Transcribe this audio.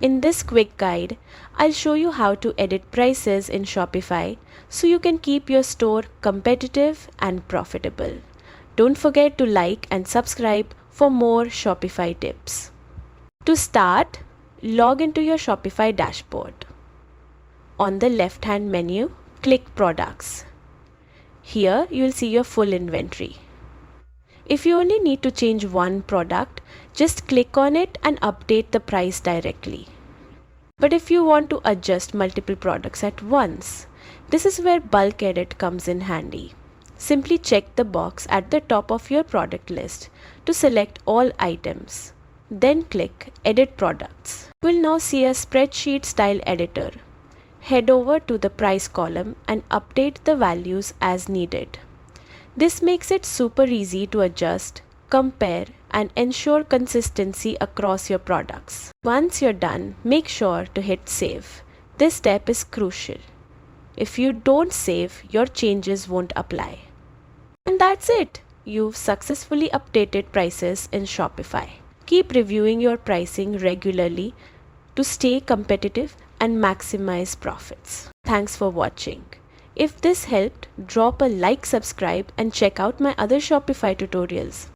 In this quick guide, I'll show you how to edit prices in Shopify so you can keep your store competitive and profitable. Don't forget to like and subscribe for more Shopify tips. To start, log into your Shopify dashboard. On the left-hand menu, click Products. Here, you'll see your full inventory. If you only need to change one product, just click on it and update the price directly. But if you want to adjust multiple products at once, this is where bulk edit comes in handy. Simply check the box at the top of your product list to select all items. Then click Edit Products. We'll now see a spreadsheet style editor. Head over to the price column and update the values as needed. This makes it super easy to adjust, compare, and ensure consistency across your products. Once you're done, make sure to hit Save. This step is crucial. If you don't save, your changes won't apply. And that's it! You've successfully updated prices in Shopify. Keep reviewing your pricing regularly to stay competitive and maximize profits. Thanks for watching. If this helped, drop a like, subscribe, and check out my other Shopify tutorials.